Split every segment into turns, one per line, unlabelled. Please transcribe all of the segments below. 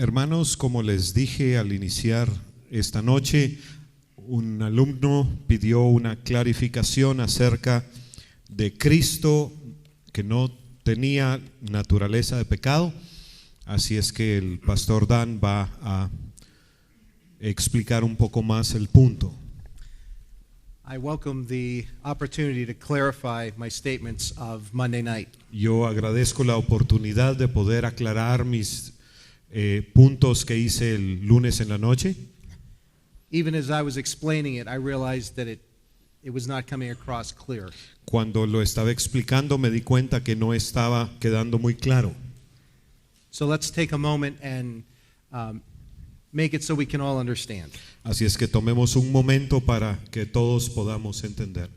Hermanos, como les dije al iniciar esta noche, un alumno pidió una clarificación acerca de Cristo que no tenía naturaleza de pecado, así es que el pastor Dan va a explicar un poco más el punto.
I welcome the opportunity to clarify my statements of Monday night.
Yo agradezco la oportunidad de poder aclarar mis puntos que hice el lunes en la noche.
Even as I was explaining it, I realized that it was not coming across clear.
Cuando lo estaba explicando me di cuenta que no estaba quedando muy claro.
So let's take a moment and make it so we can all understand.
Así es que tomemos un momento para que todos podamos entender.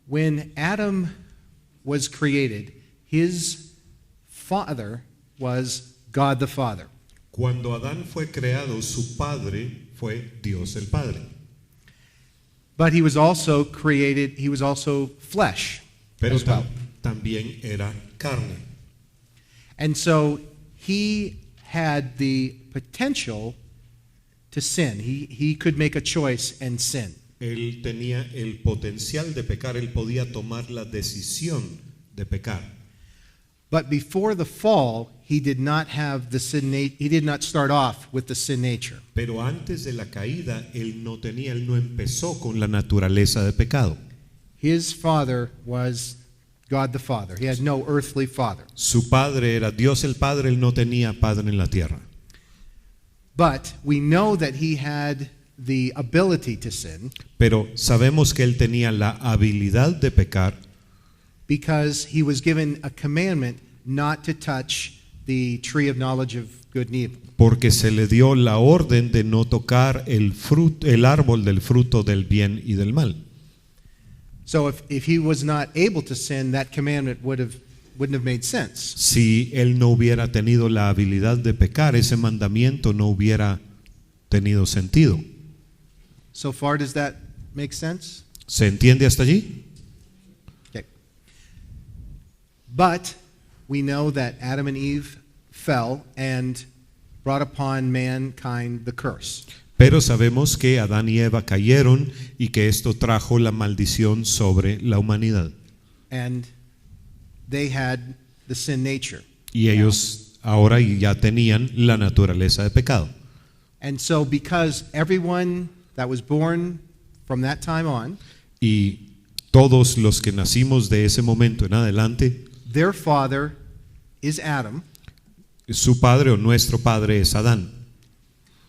When Adam was created, his father was God the Father.
Cuando Adán fue creado, su padre fue Dios el Padre.
But he was also created, he was also flesh
Pero
as well.
también era carne.
And so he had the potential to sin. He could make a choice and sin.
Él tenía el potencial de pecar, él podía tomar la decisión de pecar.
But before the fall, he did not have the sin. He did not start off with the sin nature.
Pero antes de la caída, él no empezó con la naturaleza de pecado.
His father was God the Father. He had no earthly father.
Su padre era Dios el Padre, él no tenía padre en la tierra.
But we know that he had the ability to sin
Pero sabemos que él tenía la habilidad de pecar
because he was given a commandment not to touch the tree of knowledge of good and evil.
porque se le dio la orden de no tocar el árbol del fruto del bien y del mal.
So if he was not able to sin, that commandment wouldn't have made sense.
Si él no hubiera tenido la habilidad de pecar, ese mandamiento no hubiera tenido sentido.
So far, does that make sense?
¿Se entiende hasta allí?
Okay. But we know that Adam and Eve fell and brought upon mankind the curse.
Pero sabemos que Adán y Eva cayeron y que esto trajo la maldición sobre la humanidad.
And they had the sin nature.
Y ellos ahora ya tenían la naturaleza de pecado.
And so because everyone that was born from that time on,
Y todos los que nacimos de ese momento en adelante,
their father is Adam.
su padre o nuestro padre es Adán.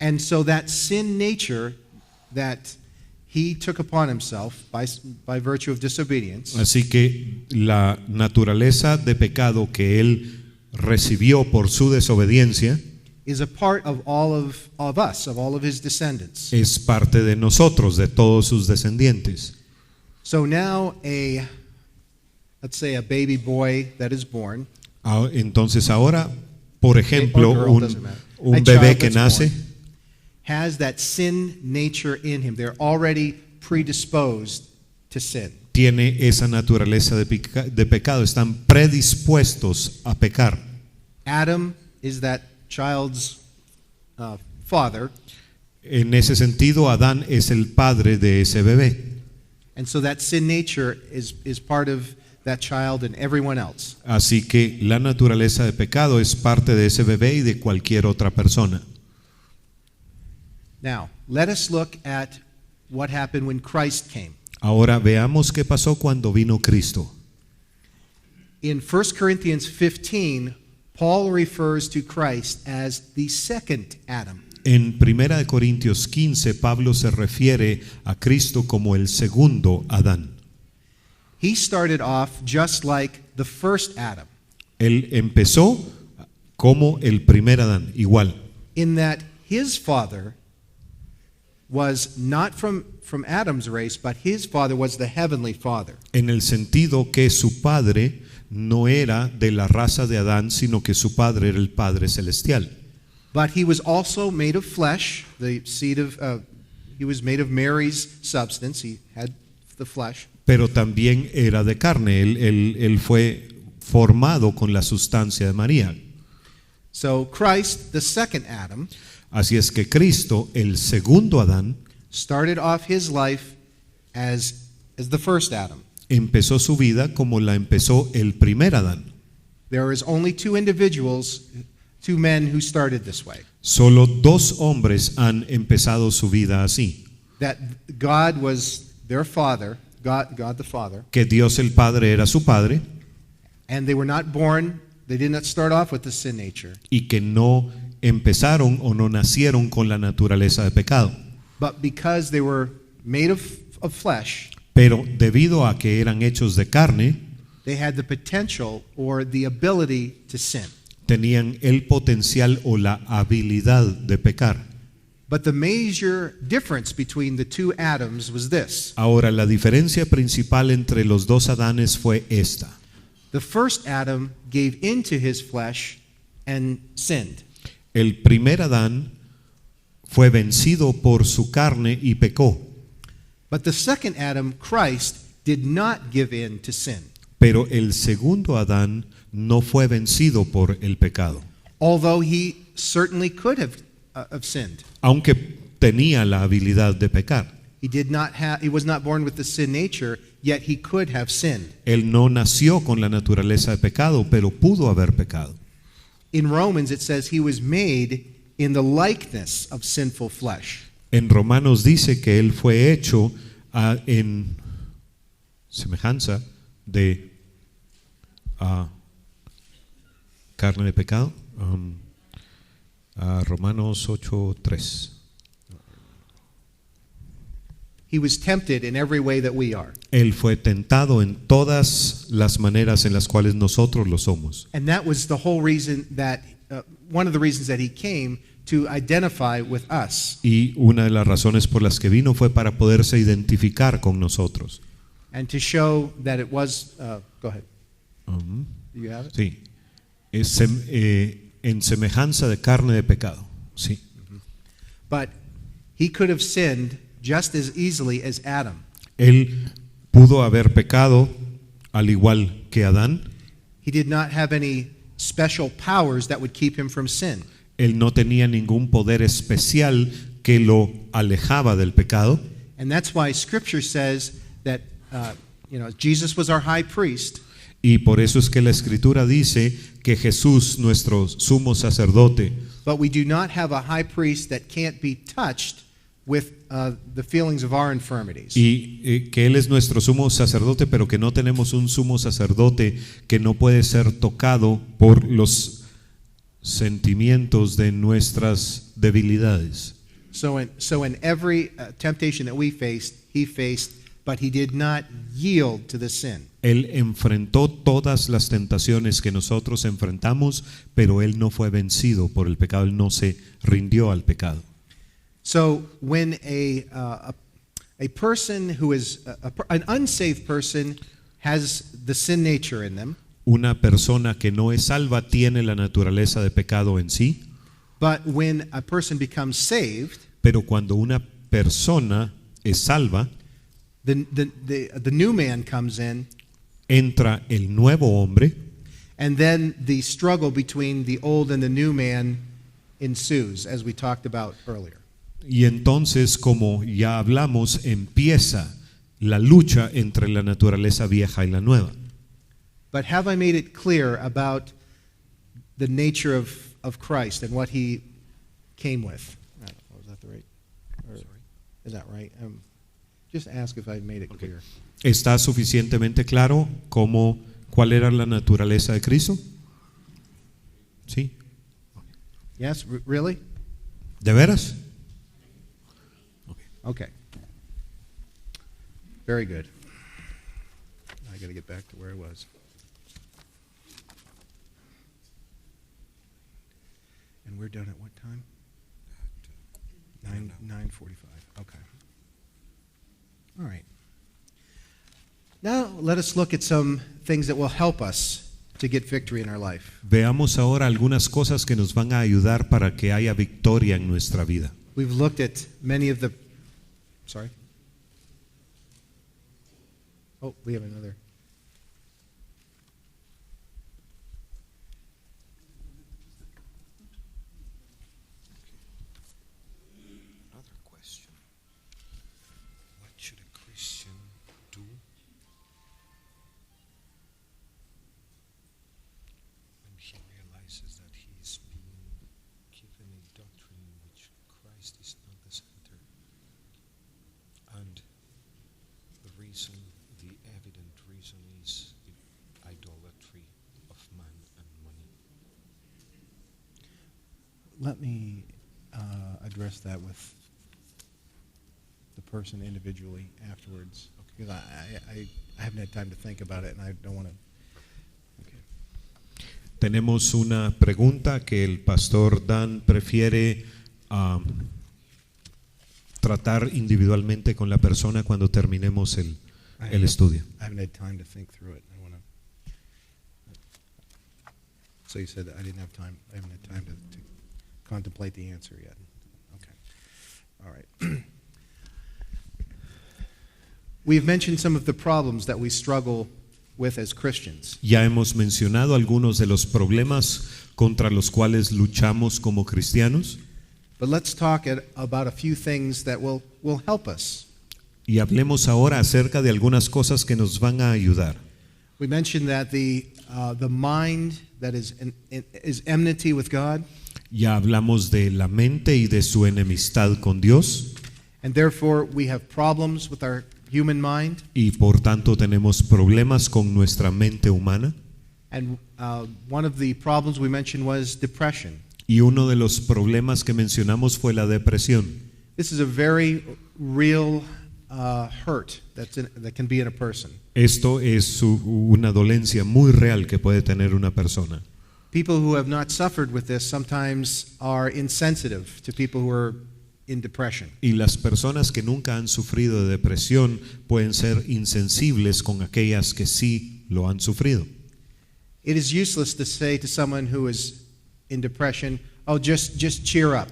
And so that sin nature that he took upon himself by virtue of disobedience
Así que la naturaleza de pecado que él recibió por su desobediencia
is a part of all of us, of all of his descendants.
es parte de nosotros, de todos sus descendientes.
So now let's say a baby boy that is born,
Entonces ahora, por ejemplo,
or girl, doesn't matter.
un
A
bebé
child
que
that's
nace
born has that sin nature in him. They're already predisposed to sin.
tiene esa naturaleza de pecado, están predispuestos a pecar.
Adam is that child's father,
En ese sentido, Adán es el padre de ese bebé.
and so that sin nature is part of that child and everyone else.
Así que la naturaleza de pecado es parte de ese bebé y de cualquier otra persona.
Now, let us look at what happened when Christ came.
Ahora veamos qué pasó cuando vino Cristo.
In 1 Corinthians 15, Paul refers to Christ as the second Adam.
En 1 de Corintios 15, Pablo se refiere a Cristo como el segundo Adán.
He started off just like the first Adam,
Él empezó como el primer Adán, igual,
in that his father was not from Adam's race, but his father was the heavenly father.
en el sentido que su padre no era de la raza de Adán, sino que su padre era el Padre Celestial.
But he was also made of flesh, the seed of, he was made of Mary's substance, he had the flesh.
Pero también era de carne, él fue formado con la sustancia de María.
So Christ, the second Adam,
Así es que Cristo, el segundo Adán,
started off his life as the first Adam.
empezó su vida como la empezó el primer Adán.
There is only two individuals, two men who started this way.
Solo dos hombres han empezado su vida así.
That God was their father, God the Father,
Que Dios el Padre era su Padre
and they were not born, they did not start off with the sin nature.
y que no empezaron o no nacieron con la naturaleza de pecado.
But because they were made of flesh,
Pero debido a que eran hechos de carne,
they had the potential or the ability to sin.
tenían el potencial o la habilidad de pecar.
But the major difference between the two Adams was this.
Ahora, la diferencia principal entre los dos Adanes fue esta.
The first Adam gave into his flesh and sinned.
El primer Adán fue vencido por su carne y pecó,
But the second Adam, Christ, did not give in to sin.
pero el segundo Adán no fue vencido por el pecado,
Although he certainly could have sinned.
aunque tenía la habilidad de pecar.
He was not born with the sin nature, yet he could have sinned.
Él no nació con la naturaleza de pecado, pero pudo haber pecado.
In Romans it says he was made in the likeness of sinful flesh.
En Romanos dice que él fue hecho en semejanza de carne de pecado. Romanos 8:3.
He was tempted in every way that we are.
Él fue tentado en todas las maneras en las cuales nosotros lo somos.
And that was the whole reason that, one of the reasons that he came to identify with us.
Y una de las razones por las que vino fue para poderse identificar con nosotros.
And to show that it was, go ahead. Do you have it?
Sí. En semejanza de carne de pecado. Sí.
But he could have sinned just as easily as Adam.
Él pudo haber pecado al igual que Adán.
He did not have any special powers that would keep him from sin.
Él no tenía ningún poder especial que lo alejaba del pecado.
And that's why Scripture says that Jesus was our high priest.
Y por eso es que la Escritura dice que Jesús, nuestro sumo sacerdote,
But we do not have a high priest that can't be touched with the feelings of our infirmities.
y que Él es nuestro sumo sacerdote, pero que no tenemos un sumo sacerdote que no puede ser tocado por los sentimientos de nuestras debilidades.
So in every temptation that we faced, he faced, but he did not yield to the sin.
Él enfrentó todas las tentaciones que nosotros enfrentamos, pero Él no fue vencido por el pecado, Él no se rindió al pecado.
So when a person who is an unsaved person has the sin nature in them,
Una persona que no es salva tiene la naturaleza de pecado en sí,
but when a person becomes saved,
pero cuando una persona es salva,
the new man comes in,
entra el nuevo hombre,
and then the struggle between the old and the new man ensues, as we talked about earlier.
y entonces, como ya hablamos, empieza la lucha entre la naturaleza vieja y la nueva.
But have I made it clear about the nature of Christ and what he came with? Was that the right? Is that right? Just ask if I made it clear.
¿Está suficientemente claro cuál era la naturaleza de Cristo? ¿Sí?
Yes, really?
¿De veras?
Okay. Very good. I got to get back to where I was. And we're done at what time? 9:45. Okay. All right. Now let us look at some things that will help us to get victory in our life.
Veamos ahora algunas cosas que nos van a ayudar para que haya victoria en nuestra vida.
We've looked at many of the. Sorry. Oh, we have another. let me address that with the person individually afterwards, because I haven't had time to think about it, and I don't want to.
Tenemos una pregunta que el pastor Dan prefiere tratar individualmente con la persona cuando terminemos el estudio.
I haven't had time to think through it. So you said that I didn't have time. I haven't had time to contemplate the answer yet. Okay. All right. We've mentioned some of the problems that we struggle with as Christians.
Ya hemos mencionado algunos de los problemas contra los cuales luchamos como cristianos.
But let's talk about a few things that will help us.
Y hablemos ahora acerca de algunas cosas que nos van a ayudar.
We mentioned that the mind that is enmity with God.
Ya hablamos de la mente y de su enemistad con Dios.
And therefore we have problems with our human mind.
Y por tanto tenemos problemas con nuestra mente humana.
And one of the problems we mentioned was depression.
Y uno de los problemas que mencionamos fue la depresión.
This is a very real hurt that can be in a person.
Esto es una dolencia muy real que puede tener una persona.
People who have not suffered with this sometimes are insensitive to people who are in depression.
Y las personas que nunca han sufrido de depresión pueden ser insensibles con aquellas que sí lo han sufrido.
It is useless to say to someone who is in depression, "Oh, just cheer up."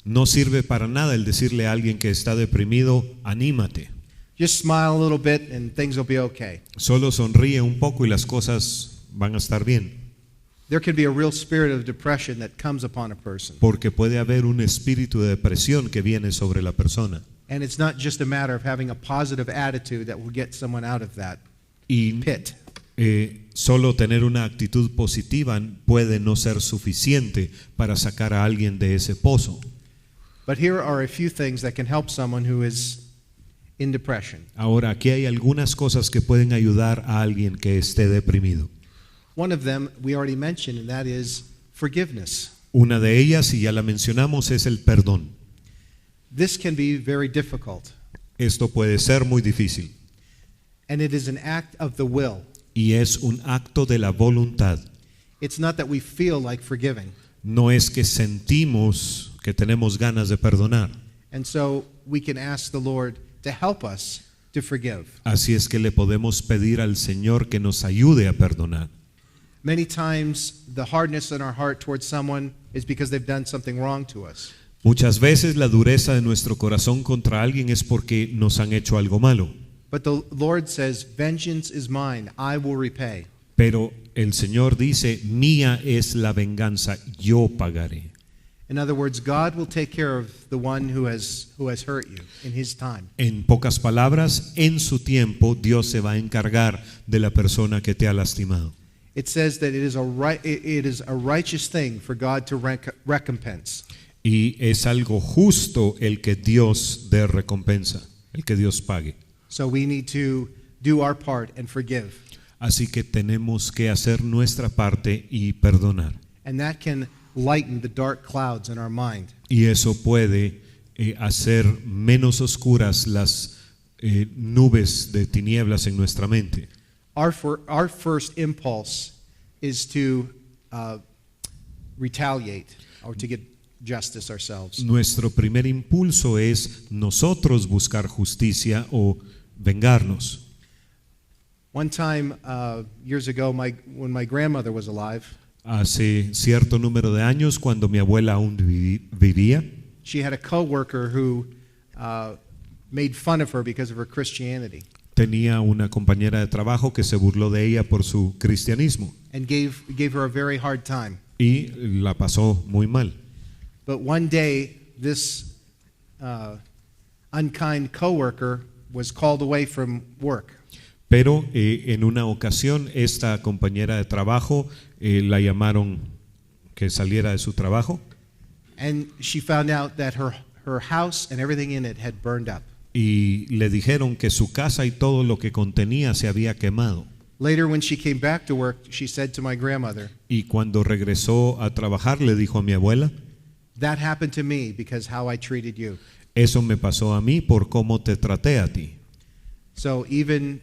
No sirve para nada el decirle a alguien que está deprimido, anímate.
Just smile a little bit and things will be okay.
Solo sonríe un poco y las cosas van a estar bien.
There can be a real spirit of depression that comes upon a person.
Porque puede haber un espíritu de depresión que viene sobre la persona.
And it's not just a matter of having a positive attitude that will get someone out of that pit.
Solo tener una actitud positiva puede no ser suficiente para sacar a alguien de ese pozo.
But here are a few things that can help someone who is in depression.
Ahora, aquí hay algunas cosas que pueden ayudar a alguien que esté deprimido.
One of them we already mentioned, and that is forgiveness.
Una de ellas, y ya la mencionamos, es el perdón.
This can be very difficult.
Esto puede ser muy difícil.
And it is an act of the will.
Y es un acto de la voluntad.
It's not that we feel like forgiving.
No es que sentimos que tenemos ganas de perdonar.
And so we can ask the Lord to help us to forgive.
Así es que le podemos pedir al Señor que nos ayude a perdonar.
Many times the hardness in our heart towards someone is because they've done something wrong to us.
Muchas veces la dureza de nuestro corazón contra alguien es porque nos han hecho algo malo.
But the Lord says, "Vengeance is mine, I will repay."
Pero el Señor dice, mía es la venganza, yo pagaré.
In other words, God will take care of the one who has hurt you in his time.
En pocas palabras, en su tiempo Dios se va a encargar de la persona que te ha lastimado.
It says that it is a righteous thing for God to recompense.
Y es algo justo el que Dios dé recompensa, el que Dios pague.
So we need to do our part and forgive.
Así que tenemos que hacer nuestra parte y perdonar.
And that can lighten the dark clouds in our mind.
Y eso puede hacer menos oscuras las nubes de tinieblas en nuestra mente.
Our first impulse is to retaliate or to get justice ourselves.
Nuestro primer impulso es nosotros buscar justicia o vengarnos.
One time, years ago, when my grandmother was alive,
Hace cierto número de años, cuando mi abuela aún vivía,
she had a coworker who made fun of her because of her Christianity
tenía una compañera de trabajo que se burló de ella por su cristianismo
and gave her a very hard time.
y la pasó muy mal.
But one day, this unkind coworker was called away from work.
Pero en una ocasión esta compañera de trabajo la llamaron que saliera de su trabajo.
And she found out that her house and everything in it had burned up.
Y le dijeron que su casa y todo lo que contenía se había quemado.
Later, when she came back to work, she said to my grandmother,
Y cuando regresó a trabajar le dijo a mi abuela,
"That happened to me because how I treated you."
eso me pasó a mí por cómo te traté a ti.
So even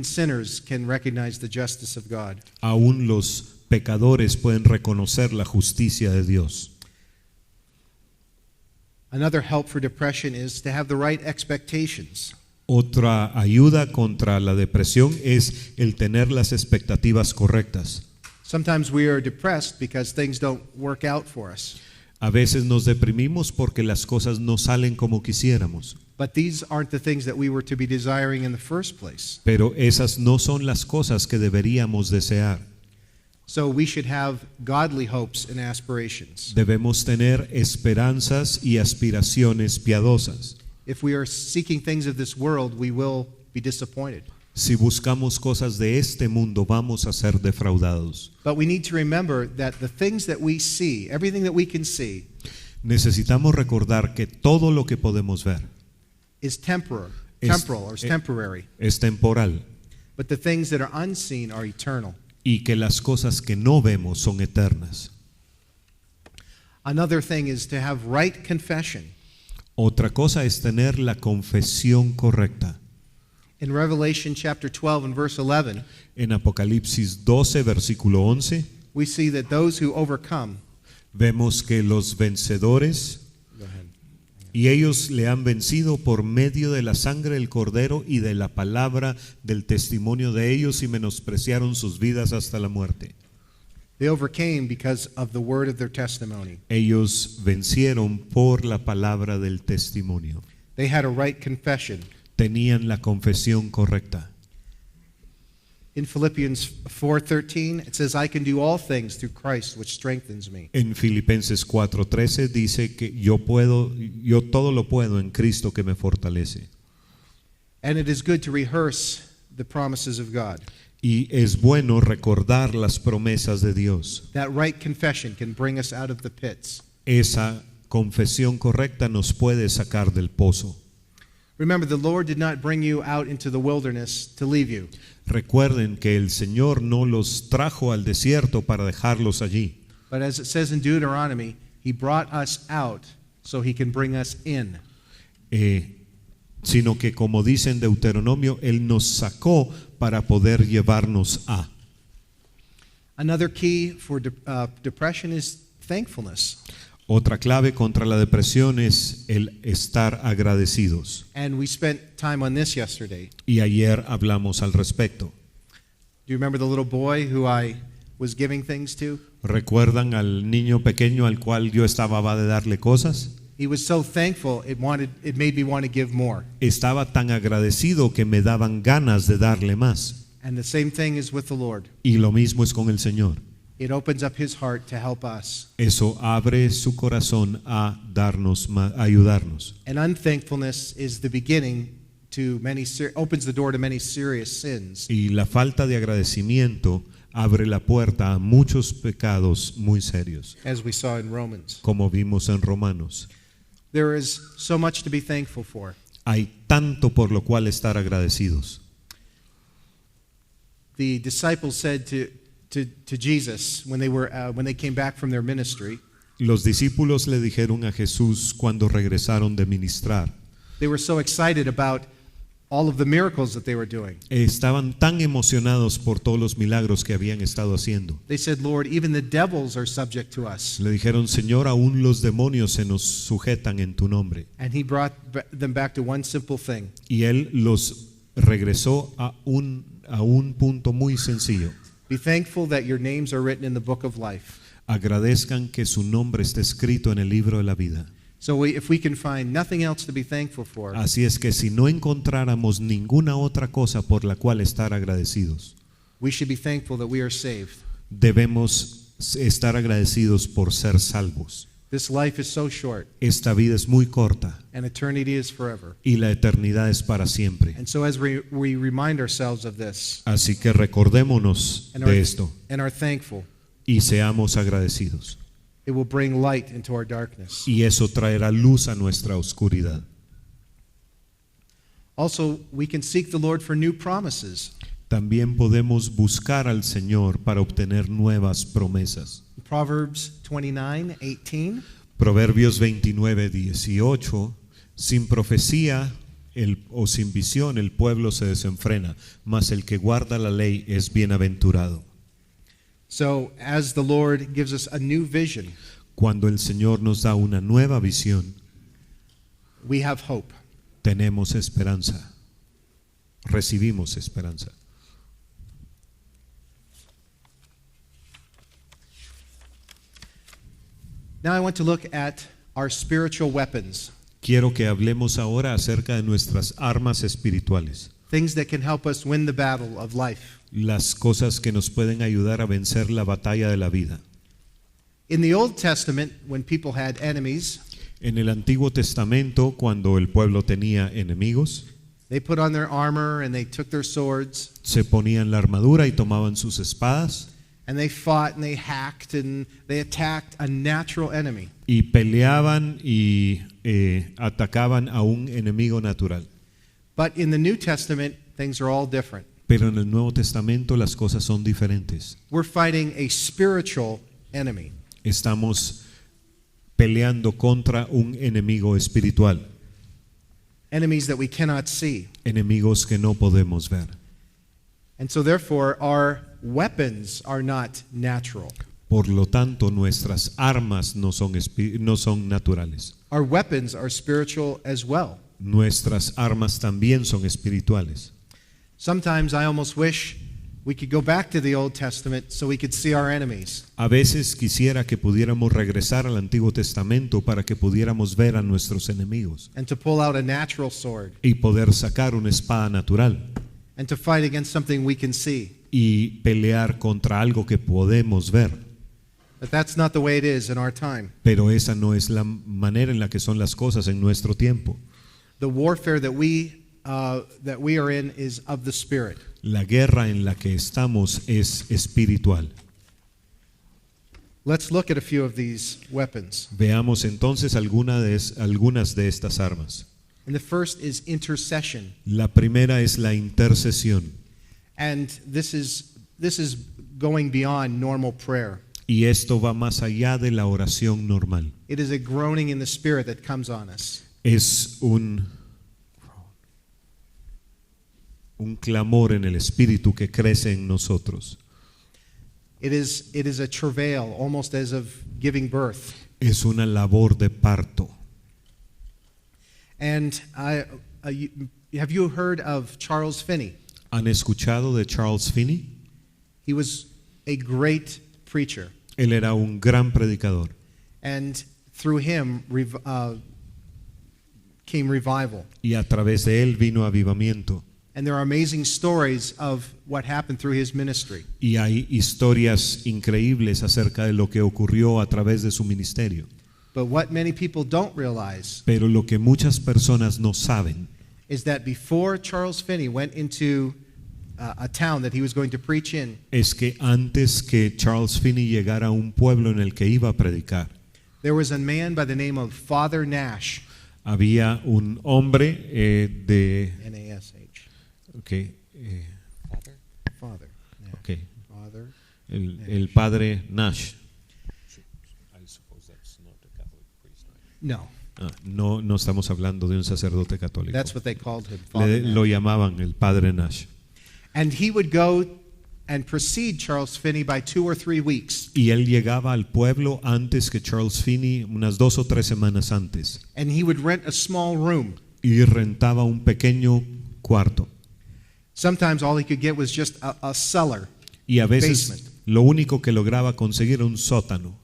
sinners can recognize the justice of God.
Aún los pecadores pueden reconocer la justicia de Dios.
Another help for depression is to have the right expectations.
Otra ayuda contra la depresión es el tener las expectativas correctas.
Sometimes we are depressed because things don't work out for us.
A veces nos deprimimos porque las cosas no salen como quisiéramos.
But these aren't the things that we were to be desiring in the first place.
Pero esas no son las cosas que deberíamos desear.
So we should have godly hopes and aspirations.
Debemos tener esperanzas y aspiraciones piadosas.
If we are seeking things of this world, we will be disappointed.
Si buscamos cosas de este mundo, vamos a ser defraudados.
But we need to remember that the things that we see, everything that we can see,
Necesitamos recordar que todo lo que podemos ver
is temporal or is temporary.
es temporal
But the things that are unseen are eternal.
y que las cosas que no vemos son eternas.
Another thing is to have right confession.
Otra cosa es tener la confesión correcta.
In Revelation chapter 12 and verse 11,
En Apocalipsis 12, versículo 11,
we see that those who overcome,
vemos que los vencedores, y ellos le han vencido por medio de la sangre del Cordero y de la palabra del testimonio de ellos, y menospreciaron sus vidas hasta la muerte.
they overcame because of the word of their testimony.
Ellos vencieron por la palabra del testimonio.
They had a right confession.
Tenían la confesión correcta.
In Philippians 4:13, it says, "I can do all things through Christ which strengthens me."
En Filipenses 4:13 dice que yo todo lo puedo en Cristo que me fortalece.
And it is good to rehearse the promises of God.
Y es bueno recordar las promesas de Dios.
That right confession can bring us out of the pits.
Esa confesión correcta nos puede sacar del pozo.
Remember, the Lord did not bring you out into the wilderness to leave you.
Recuerden que el Señor no los trajo al desierto para dejarlos allí,
But as it says in Deuteronomy, He brought us out so He can bring us in.
Sino que, como dice en Deuteronomio, Él nos sacó para poder llevarnos a.
Another key for depression is thankfulness.
Otra clave contra la depresión es el estar agradecidos.
And we spent time on this yesterday.
Y ayer hablamos al respecto.
Do you remember the little boy who I was giving things to?
¿Recuerdan al niño pequeño al cual yo estaba de darle cosas?
He was so thankful, it made me want to give more.
Estaba tan agradecido que me daban ganas de darle más.
And the same thing is with the Lord.
Y lo mismo es con el Señor.
It opens up His heart to help us.
Eso abre su corazón a darnos, a ayudarnos.
And unthankfulness is the beginning to opens the door to many serious sins.
Y la falta de agradecimiento abre la puerta a muchos pecados muy serios,
As we saw in Romans.
como vimos en Romanos.
There is so much to be thankful for.
Hay tanto por lo cual estar agradecidos.
The disciples said to Jesus when they came back from their ministry,
Los discípulos le dijeron a Jesús cuando regresaron de ministrar.
they were so excited about all of the miracles that they were doing.
Estaban tan emocionados por todos los milagros que habían estado haciendo.
They said, "Lord, even the devils are subject to us."
Le dijeron, Señor, aún los demonios se nos sujetan en tu nombre.
And He brought them back to one simple thing.
Y Él los regresó a un punto muy sencillo.
Be thankful that your names are written in the book of life.
Agradezcan que su nombre esté escrito en el libro de la vida.
So if we can find nothing else to be thankful for,
Así es que si no encontráramos ninguna otra cosa por la cual estar agradecidos,
we should be thankful that we are saved.
debemos estar agradecidos por ser salvos.
This life is so short,
Esta vida es muy corta
and eternity is forever.
y la eternidad es para siempre.
And so as we remind ourselves of this
Así que recordémonos
and
de esto
are thankful,
y seamos agradecidos.
it will bring light into our darkness.
Y eso traerá luz a nuestra oscuridad.
Also, we can seek the Lord for new promises.
También podemos buscar al Señor para obtener nuevas promesas.
Proverbs 29:18.
Proverbios 29:18, sin profecía o sin visión el pueblo se desenfrena, mas el que guarda la ley es bienaventurado.
So as the Lord gives us a new vision,
Cuando el Señor nos da una nueva visión,
we have hope.
tenemos esperanza, recibimos esperanza.
Now I want to look at our spiritual weapons,
Quiero que hablemos ahora acerca de nuestras armas espirituales,
things that can help us win the battle of life.
las cosas que nos pueden ayudar a vencer la batalla de la vida.
In the Old Testament, when people had enemies,
En el Antiguo Testamento, cuando el pueblo tenía enemigos,
they put on their armor and they took their swords
se ponían la armadura y tomaban sus espadas
and they fought and they hacked and they attacked a natural enemy.
y peleaban y atacaban a un enemigo natural.
But in the New Testament, things are all different.
Pero en el Nuevo Testamento las cosas son diferentes.
We're fighting a spiritual enemy.
Estamos peleando contra un enemigo espiritual,
Enemies that we cannot see.
enemigos que no podemos ver.
And so therefore our weapons are not natural.
Por lo tanto, nuestras armas no son naturales.
Our weapons are spiritual as well.
Nuestras armas también son espirituales.
Sometimes I almost wish we could go back to the Old Testament so we could see our enemies.
A veces quisiera que pudiéramos regresar al Antiguo Testamento para que pudiéramos ver a nuestros enemigos
And to pull out a natural sword
y poder sacar una espada natural
and to fight against something we can see.
y pelear contra algo que podemos ver.
But that's not the way it is in our time.
Pero esa no es la manera en la que son las cosas en nuestro tiempo.
The warfare that we are in is of the Spirit.
La guerra en la que estamos es espiritual.
Let's look at a few of these weapons.
Veamos entonces algunas de estas armas.
And the first is intercession.
La primera es la intercesión.
And this is going beyond normal prayer.
Y esto va más allá de la oración normal.
It is a groaning in the Spirit that comes on us.
Es un clamor en el espíritu que crece en nosotros.
It is a travail, almost as of giving birth.
Es una labor de parto.
And have you heard of Charles Finney?
¿Han escuchado de Charles Finney?
He was a great preacher.
Él era un gran predicador.
And through him came revival.
Y a través de él vino avivamiento.
And there are amazing stories of what happened through his ministry.
Y hay historias increíbles acerca de lo que ocurrió a través de su ministerio.
But what many people don't realize
Pero lo que muchas personas no saben
is that before Charles Finney went into a town that he was going to preach in,
es que antes que Charles Finney llegara a un pueblo en el que iba a predicar,
there was a man by the name of Father Nash.
había un hombre de...
N-A-S-H.
Okay,
Father. Nash.
okay,
Father.
el padre Nash.
No,
No estamos hablando de un sacerdote católico.
that's what they called him. Father
Lo
Nash.
llamaban el padre Nash.
And he would go and precede Charles Finney by 2 or 3 weeks.
Y él llegaba al pueblo antes que Charles Finney, unas 2 o 3 semanas antes,
And he would rent a small room.
y rentaba un pequeño cuarto.
Sometimes all he could get was just a cellar.
Y a veces
Basement.
lo único que lograba conseguir era un sótano.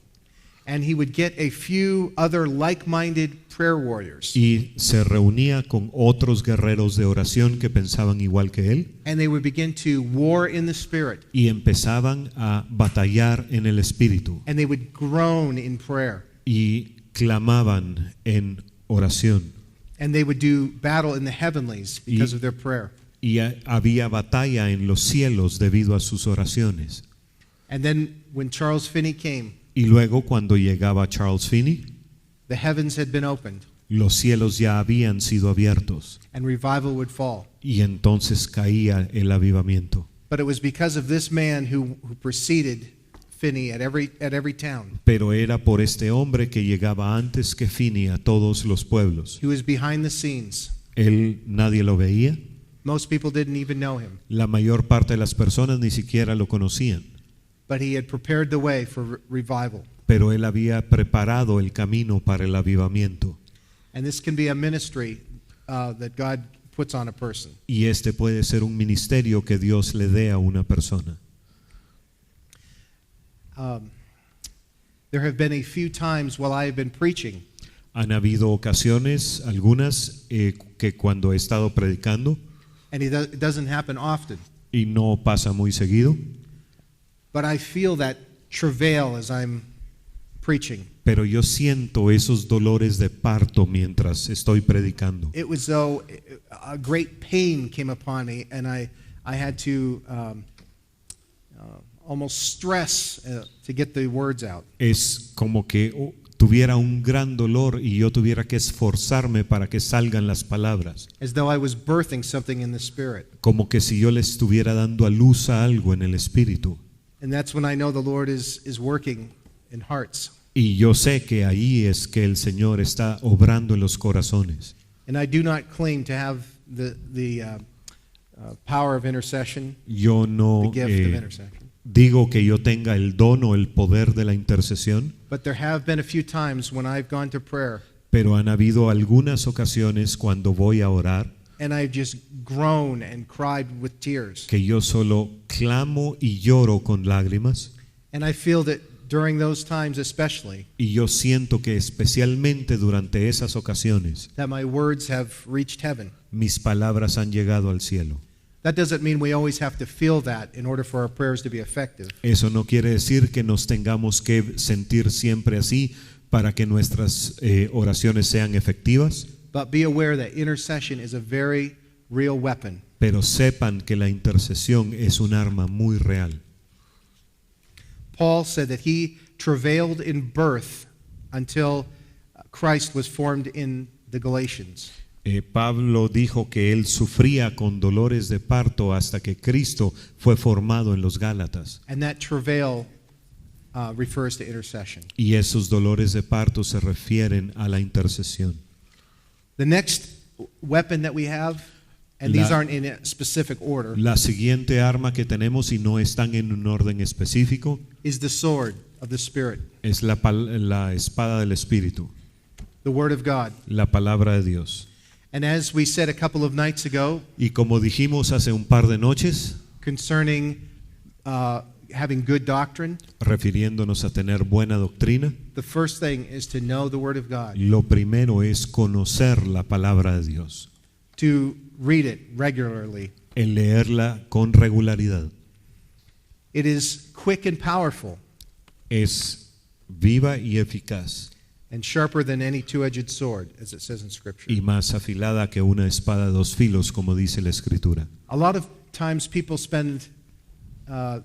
And he would get a few other like-minded prayer warriors.
Y se reunía con otros guerreros de oración que pensaban igual que él.
And they would begin to war in the Spirit.
Y empezaban a batallar en el espíritu.
And they would groan in prayer.
Y clamaban en oración.
And they would do battle in the heavenlies because of their prayer.
Y había batalla en los cielos debido a sus oraciones.
And then when Charles Finney came,
Y luego cuando llegaba Charles Finney,
the heavens had been opened
los cielos ya habían sido abiertos.
and revival would fall.
Y entonces caía el avivamiento.
But it was because of this man who preceded Finney at every town.
Pero era por este hombre que llegaba antes que Finney a todos los pueblos.
He was behind the scenes.
Él nadie lo veía.
Most people didn't even know him.
La mayor parte de las personas ni siquiera lo conocían.
But he had prepared the way for revival.
Pero él había preparado el camino para el avivamiento.
And this can be a ministry that God puts on a person.
Y este puede ser un ministerio que Dios le dé a una persona.
There have been a few times while I have been preaching
Han habido ocasiones, algunas, que cuando he estado predicando,
and it doesn't happen often,
y no pasa muy seguido,
but I feel that travail as I'm preaching.
pero yo siento esos dolores de parto mientras estoy predicando.
It was though a great pain came upon me, and I had to almost stress to get the words out.
Es como que tuviera un gran dolor y yo tuviera que esforzarme para que salgan las palabras,
As though I was birthing something in the spirit.
como que si yo le estuviera dando a luz a algo en el espíritu.
And that's when I know the Lord is working in hearts.
Y yo sé que ahí es que el Señor está obrando en los corazones.
And I do not claim to have the power of intercession,
Yo no
the gift of intercession.
digo que yo tenga el don o el poder de la intercesión,
But there have been a few times when I've gone to prayer
pero han habido algunas ocasiones cuando voy a orar
and I've just groaned and cried with tears.
que yo solo clamo y lloro con lágrimas.
And I feel that during those times especially,
Y yo siento que especialmente durante esas ocasiones
that my words have reached heaven.
mis palabras han llegado al cielo.
That doesn't mean we always have to feel that in order for our prayers to be effective.
Eso no quiere decir que nos tengamos que sentir siempre así para que nuestras oraciones sean efectivas,
But be aware that intercession is a very real weapon.
pero sepan que la intercesión es un arma muy real.
Paul said that he travailed in birth until Christ was formed in the Galatians.
Pablo dijo que él sufría con dolores de parto hasta que Cristo fue formado en los Gálatas.
And that travail refers to intercession.
Y esos dolores de parto se refieren a la intercesión.
The next weapon that we have, and these aren't in a specific order,
La siguiente arma que tenemos, y no están en un orden específico,
is the sword of the Spirit,
es la espada del Espíritu,
the Word of God.
la palabra de Dios.
And as we said a couple of nights ago
Y como dijimos hace un par de noches,
concerning having good doctrine,
refiriéndonos a tener buena doctrina,
the first thing is to know the Word of God,
lo primero es conocer la palabra de Dios,
to read it regularly.
el leerla con regularidad.
It is quick and powerful
Es viva y eficaz,
and sharper than any two-edged sword, as it says in Scripture.
y más afilada que una espada de dos filos, como dice la Escritura.
A lot of times people spend a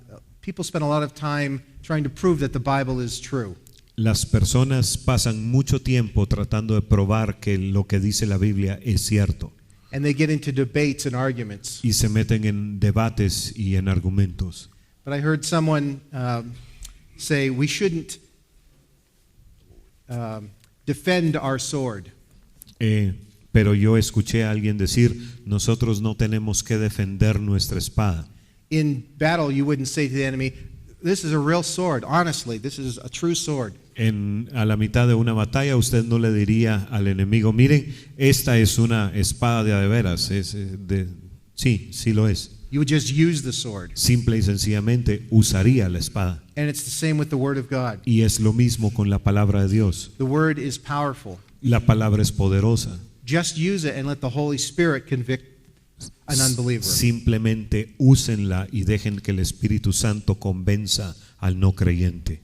lot of time trying to prove that the Bible is true.
Las personas pasan mucho tiempo tratando de probar que lo que dice la Biblia es cierto,
And they get into debates and arguments.
y se meten en debates y en argumentos.
But I heard someone say we shouldn't defend our sword.
Pero yo escuché a alguien decir, nosotros no tenemos que defender nuestra espada.
In battle, you wouldn't say to the enemy, this is a real sword. Honestly, this is a true sword.
A la mitad de una batalla usted no le diría al enemigo, miren, esta es una espada de a de veras. Sí lo es.
You would just use the sword.
Simple y sencillamente usaría la espada.
And it's the same with the Word of God.
Y es lo mismo con la palabra de Dios.
The Word is powerful.
La palabra es poderosa.
Just use it and let the Holy Spirit convict an unbeliever.
Simplemente úsenla y dejen que el Espíritu Santo convenza al no creyente.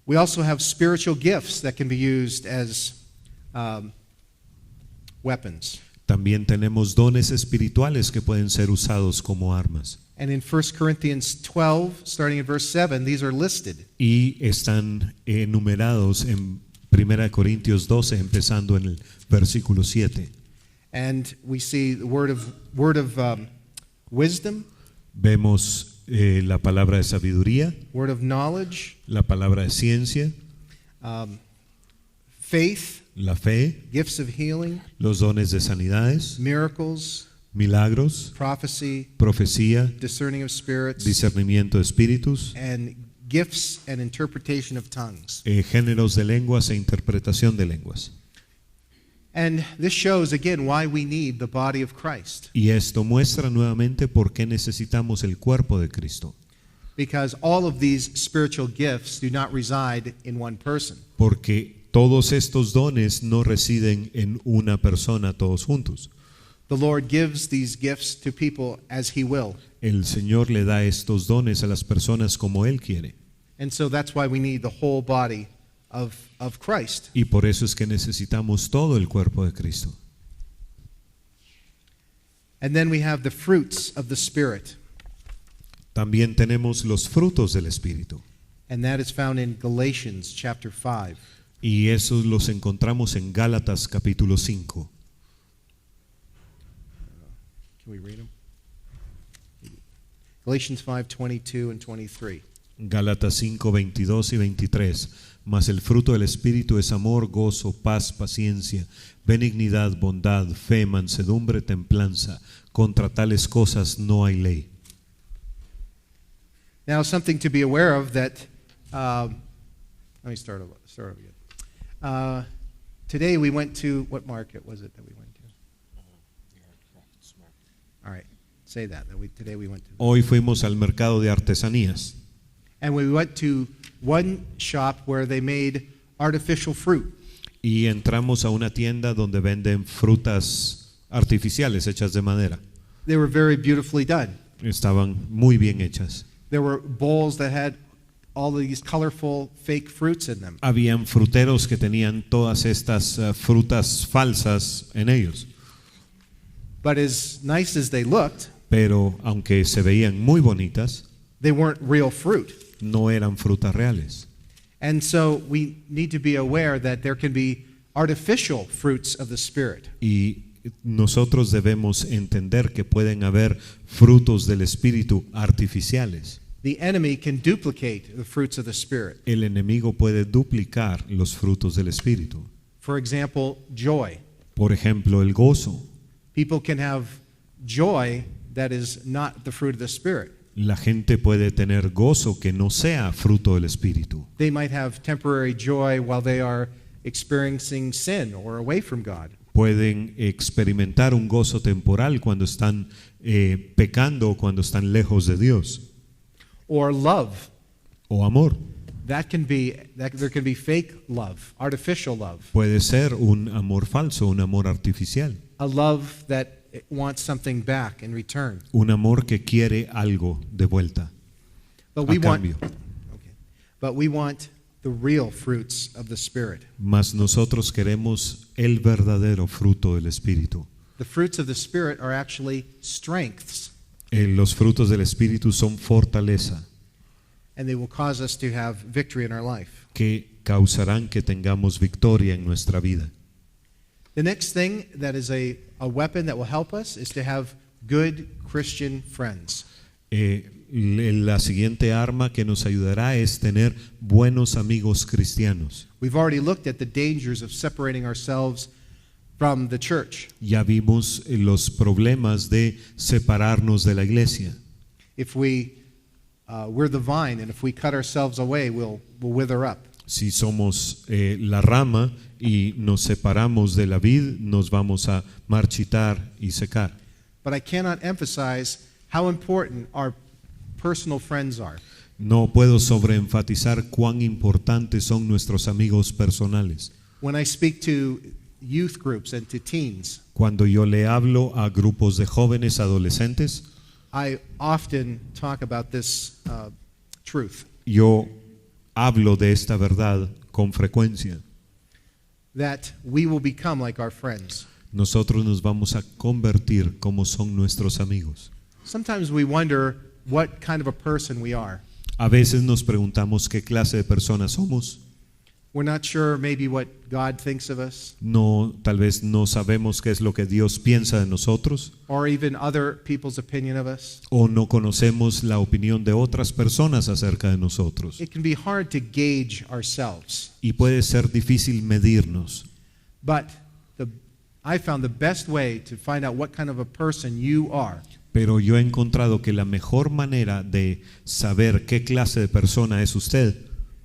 We also have spiritual gifts that can be used as weapons.
También tenemos dones espirituales que pueden ser usados como armas.
And in 1 Corinthians 12, starting in verse 7, these are listed.
Y están enumerados en 1 Corintios 12, empezando en el versículo 7.
And we see the word of wisdom,
Vemos la palabra de sabiduría,
word of knowledge,
la palabra de ciencia,
faith,
la fe,
gifts of healing,
los dones de sanidades,
miracles,
milagros,
prophecy,
profecía,
discerning of spirits,
discernimiento de espíritus,
and gifts and interpretation of tongues.
géneros de lenguas e interpretación de lenguas.
And this shows again why we need the body of Christ.
Y esto muestra nuevamente por qué necesitamos el cuerpo de Cristo.
Because all of these spiritual gifts do not reside in one person.
Porque todos estos dones no residen en una persona todos juntos.
The Lord gives these gifts to people as He will.
El Señor le da estos dones a las personas como Él quiere.
And so that's why we need the whole body of Christ.
Y por eso es que necesitamos todo el cuerpo de Cristo.
And then we have the fruits of the Spirit.
También tenemos los frutos del Espíritu.
And that is found in Galatians chapter 5.
Y esos los encontramos en Gálatas capítulo 5.
Can we read them? Galatians 5:22 and 23.
Gálatas 5, 22 y 23. Mas el fruto del Espíritu es amor, gozo, paz, paciencia, benignidad, bondad, fe, mansedumbre, templanza. Contra tales cosas no hay ley.
Now, something to be aware of that, let me start over again. Today we went to, what market was it that we went to? All right, say that today we went to.
Hoy fuimos al mercado de artesanías.
And we went to one shop where they made artificial fruit.
Y entramos a una tienda donde venden frutas artificiales hechas de madera.
They were very beautifully done.
Estaban muy bien hechas.
There were bowls that had all these colorful fake fruits in them.
Habían fruteros que tenían todas estas frutas falsas en ellos.
But as nice as they looked,
Pero aunque se veían muy bonitas,
they weren't real fruit.
no eran frutas reales.
And so we need to be aware that there can be artificial fruits of the Spirit.
Y nosotros debemos entender que pueden haber frutos del Espíritu artificiales.
The enemy can duplicate the fruits of the Spirit.
El enemigo puede duplicar los frutos del Espíritu.
For example, joy.
Por ejemplo, el gozo.
People can have joy that is not the fruit of the Spirit.
La gente puede tener gozo que no sea fruto del Espíritu.
They might have temporary joy while they are experiencing sin or away from God.
Pueden experimentar un gozo temporal cuando están pecando o cuando están lejos de Dios.
Or love.
O amor.
There can be fake love, artificial love.
Puede ser un amor falso, un amor artificial.
A love that wants something back in return.
Un amor que quiere algo de vuelta.
But we
a
want,
cambio.
okay. But we want the real fruits of the Spirit.
Mas nosotros queremos el verdadero fruto del Espíritu.
The fruits of the Spirit are actually strengths,
Los frutos del Espíritu son fortaleza
and they will cause us to have victory in our life.
que causarán que tengamos victoria en nuestra vida.
The next thing that is a weapon that will help us is to have good Christian friends.
La siguiente arma que nos ayudará es tener buenos amigos cristianos.
We've already looked at the dangers of separating ourselves from the church.
Ya vimos los problemas de separarnos de la iglesia.
If we're the vine, and if we cut ourselves away, we'll wither up.
Si somos la rama y nos separamos de la vid, nos vamos a marchitar y secar.
But I cannot emphasize how important our personal friends are.
No puedo sobreenfatizar cuán importantes son nuestros amigos personales.
When I speak to youth groups and to teens,
Cuando yo le hablo a grupos de jóvenes adolescentes,
I often talk about this truth,
yo hablo de esta verdad con frecuencia.
that we will become like our friends.
Nosotros nos vamos a convertir como son nuestros amigos.
Sometimes we wonder what kind of a person we are.
A veces nos preguntamos qué clase de personas somos.
We're not sure maybe what God thinks of us,
No, tal vez no sabemos qué es lo que Dios piensa de nosotros,
or even other people's opinion of us.
o no conocemos la opinión de otras personas acerca de nosotros.
It can be hard to gauge ourselves.
Y puede ser difícil medirnos.
But I found the best way to find out what kind of a person you are
Pero yo he encontrado que la mejor manera de saber qué clase de persona es usted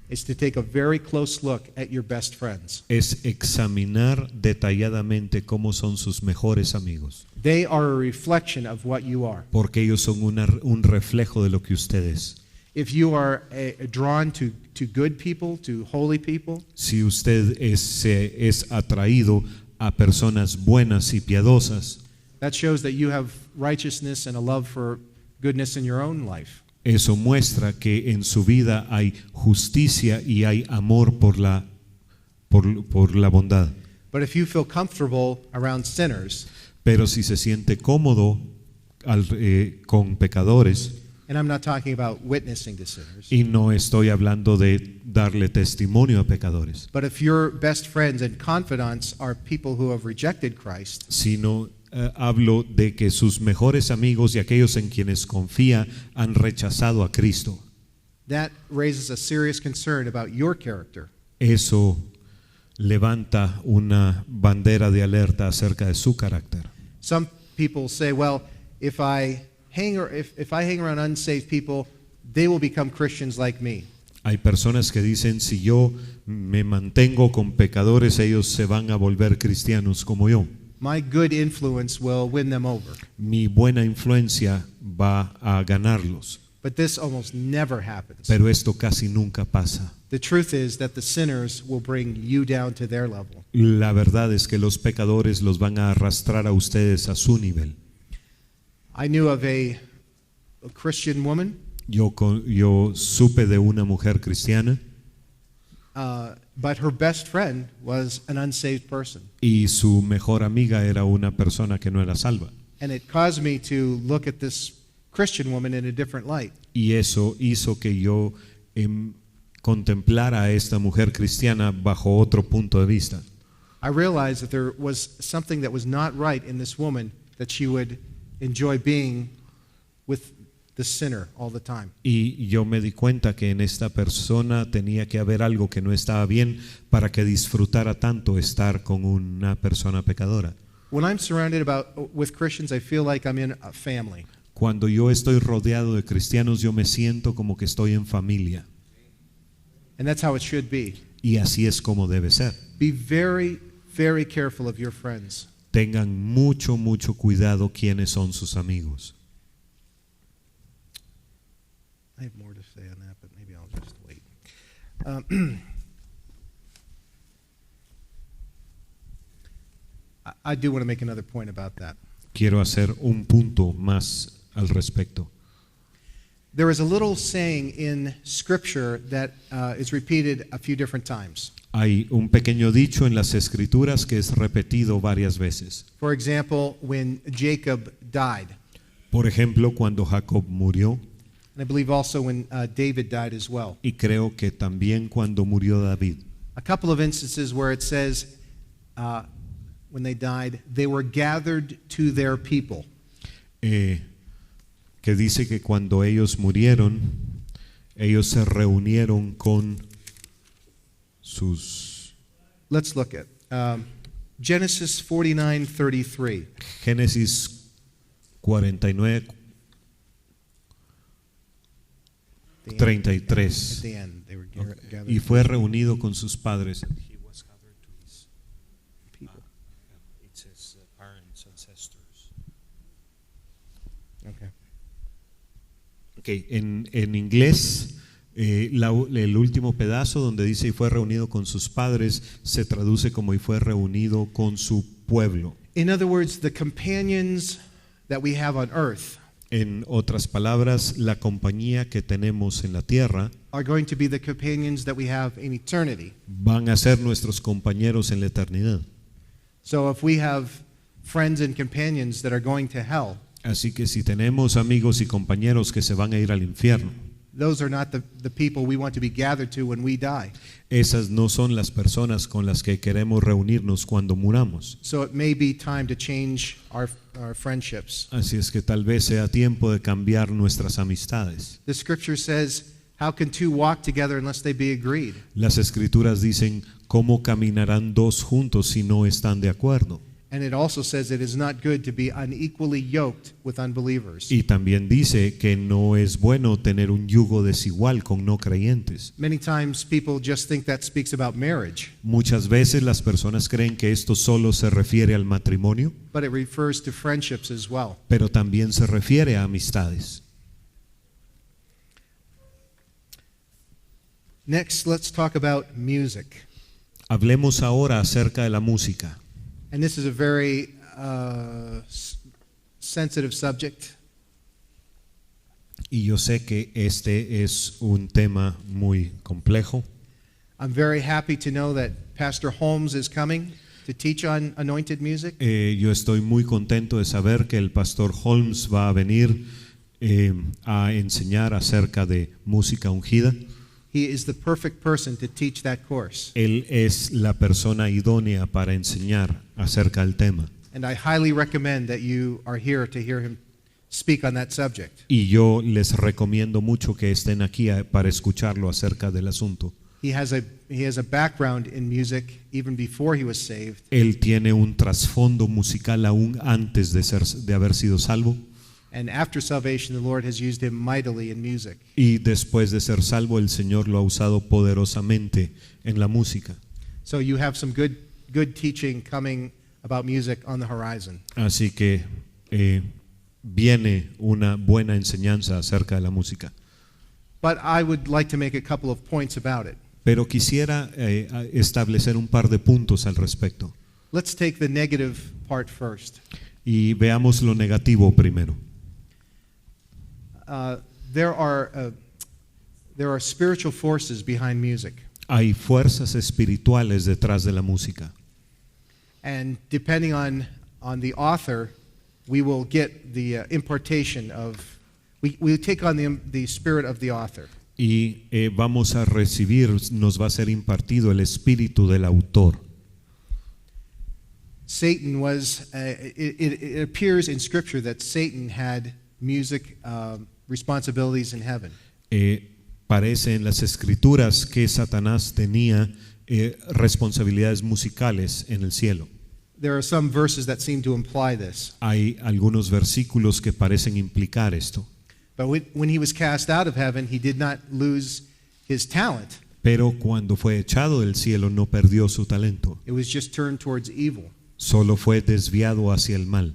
is to take a very close look at your best friends.
es examinar detalladamente cómo son sus mejores amigos,
They are a reflection of what you are.
porque ellos son un reflejo de lo que usted es.
If you are drawn to good people, to holy people,
Si usted es atraído a personas buenas y piadosas,
that shows that you have righteousness and a love for goodness in your own life.
eso muestra que en su vida hay justicia y hay amor por la bondad.
But if you feel comfortable around sinners,
Pero si se siente cómodo con pecadores,
and I'm not talking about witnessing to sinners,
y no estoy hablando de darle testimonio a pecadores,
but if your best friends and confidants are people who have rejected Christ,
sino hablo de que sus mejores amigos y aquellos en quienes confía han rechazado a Cristo.
that raises a serious concern about your character.
Eso levanta una bandera de alerta acerca de su carácter.
Some people say, well, if I hang around unsaved people, they will become Christians like me.
Hay personas que dicen, si yo me mantengo con pecadores, ellos se van a volver cristianos como yo.
My good influence will win them over.
Mi buena influencia va a ganarlos.
But this almost never happens.
Pero esto casi nunca pasa.
The truth is that the sinners will bring you down to their level.
La verdad es que los pecadores los van a arrastrar a ustedes a su nivel.
I knew of a Christian woman,
Yo supe de una mujer cristiana
but her best friend was an unsaved person.
y su mejor amiga era una persona que no era salva.
And it caused me to look at this Christian woman in a different light.
Y eso hizo que yo contemplara a esta mujer cristiana bajo otro punto de vista.
I realized that there was something that was not right in this woman, that she would enjoy being with the sinner all the time.
Y yo me di cuenta que en esta persona tenía que haber algo que no estaba bien para que disfrutara tanto estar con una persona pecadora.
When I'm surrounded with Christians, I feel like I'm in a family.
Cuando yo estoy rodeado de cristianos, yo me siento como que estoy en familia.
And that's how it should be.
Y así es como debe ser.
Be very, very careful of your friends.
Tengan mucho, mucho cuidado quiénes son sus amigos.
I have more to say on that, but maybe I'll just wait. I do want to make another point about that.
Quiero hacer un punto más al respecto.
There is a little saying in Scripture that is repeated a few different times.
Hay un pequeño dicho en las Escrituras que es repetido varias veces.
For example, when Jacob died,
Por ejemplo, cuando Jacob murió,
and I believe also when David died as well.
y creo que también cuando murió David.
A couple of instances where it says when they died, they were gathered to their people.
Que dice que cuando ellos murieron, ellos se reunieron con sus...
Let's look at Genesis 49:33.
Génesis 49,
At
33.
the end, they were gathered.
Y fue reunido con sus padres.
People. Okay.
Okay, en inglés, el último pedazo donde dice y fue reunido con sus padres se traduce como y fue reunido con su pueblo.
In other words, the companions that we have on earth
En otras palabras, la compañía que tenemos en la tierra
are going to be the companions that we have in eternity.
van a ser nuestros compañeros en la eternidad.
So if we have friends and companions that are going to hell,
Así que si tenemos amigos y compañeros que se van a ir al infierno,
those are not the people we want to be gathered to when we die.
Esas no son las personas con las que queremos reunirnos cuando muramos.
So it may be time to change our friendships.
Así es que tal vez sea tiempo de cambiar nuestras amistades.
The scripture says, how can two walk together unless they be agreed?
Las escrituras dicen, ¿cómo caminarán dos juntos si no están de acuerdo?
And it also says it is not good to be unequally yoked with unbelievers.
Y también dice que no es bueno tener un yugo desigual con no creyentes.
Many times people just think that speaks about marriage,
Muchas veces las personas creen que esto solo se refiere al matrimonio,
but it refers to friendships as well.
pero también se refiere a amistades.
Next, let's talk about music.
Hablemos ahora acerca de la música.
And this is a very sensitive subject.
Y yo sé que este es un tema muy complejo.
I'm very happy to know that Pastor Holmes is coming to teach on anointed music.
Yo estoy muy contento de saber que el pastor Holmes va a venir a enseñar acerca de música ungida.
He is the perfect person to teach that course.
Él es la persona idónea para enseñar acerca del tema.
And I highly recommend that you are here to hear him speak on that subject.
Y yo les recomiendo mucho que estén aquí para escucharlo acerca del asunto.
He has a background in music even before he was saved.
Él tiene un trasfondo musical aún antes de haber sido salvo.
And after salvation, the Lord has used him mightily in music.
Y después de ser salvo, el Señor lo ha usado poderosamente en la música.
So you have some good teaching coming about music on the horizon.
Así que viene una buena enseñanza acerca de la música.
But I would like to make a couple of points about it.
Pero quisiera establecer un par de puntos al respecto.
Let's take the negative part first.
Y veamos lo negativo primero.
There are spiritual forces behind music.
Hay fuerzas espirituales detrás de la música.
And depending on the author, we will get the impartation of, we take on the spirit of the author.
Y vamos a recibir, nos va a ser impartido el espíritu del autor.
Satan was, it appears in Scripture that Satan had music responsibilities in heaven.
Parece en las escrituras que Satanás tenía responsabilidades musicales en el cielo.
There are some verses that seem to imply this.
Hay algunos versículos que parecen implicar esto.
But when he was cast out of heaven, he did not lose his talent.
Pero cuando fue echado del cielo no perdió su talento.
It was just turned towards evil.
Solo fue desviado hacia el mal.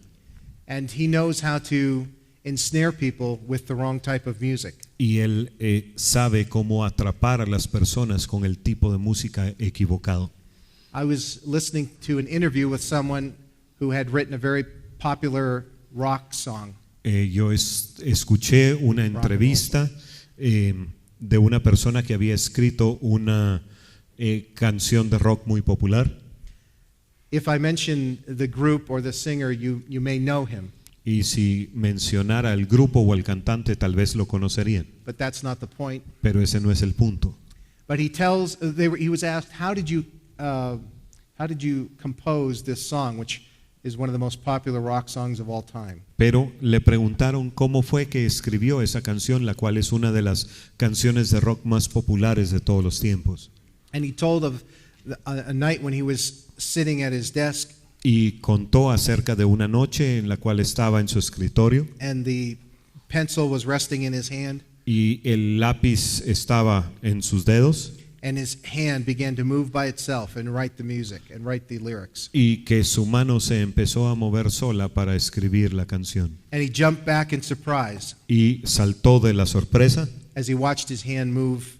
And he knows how to ensnare people with the wrong type of music.
Y él sabe cómo atrapar a las personas con el tipo de música equivocado.
I was listening to an interview with someone who had written a very popular rock song.
Yo escuché una entrevista de una persona que había escrito una canción de rock muy popular.
If I mention the group or the singer, you may know him.
Y si mencionara el grupo o el cantante, tal vez lo conocerían.
But that's not the point.
Pero ese no es el punto.
But he was asked, how did you compose this song, which is one of the most popular rock songs of all time?
Pero le preguntaron cómo fue que escribió esa canción, la cual es una de las canciones de rock más populares de todos los tiempos.
And he told of a night when he was sitting at his desk.
Y contó acerca de una noche en la cual estaba en su escritorio.
And the pencil was resting in his hand.
Y el lápiz estaba en sus dedos.
And his hand began to move by itself and write the music and write the lyrics.
Y que su mano se empezó a mover sola para escribir la canción.
And he jumped back in surprise.
Y saltó de la sorpresa
as he watched his hand move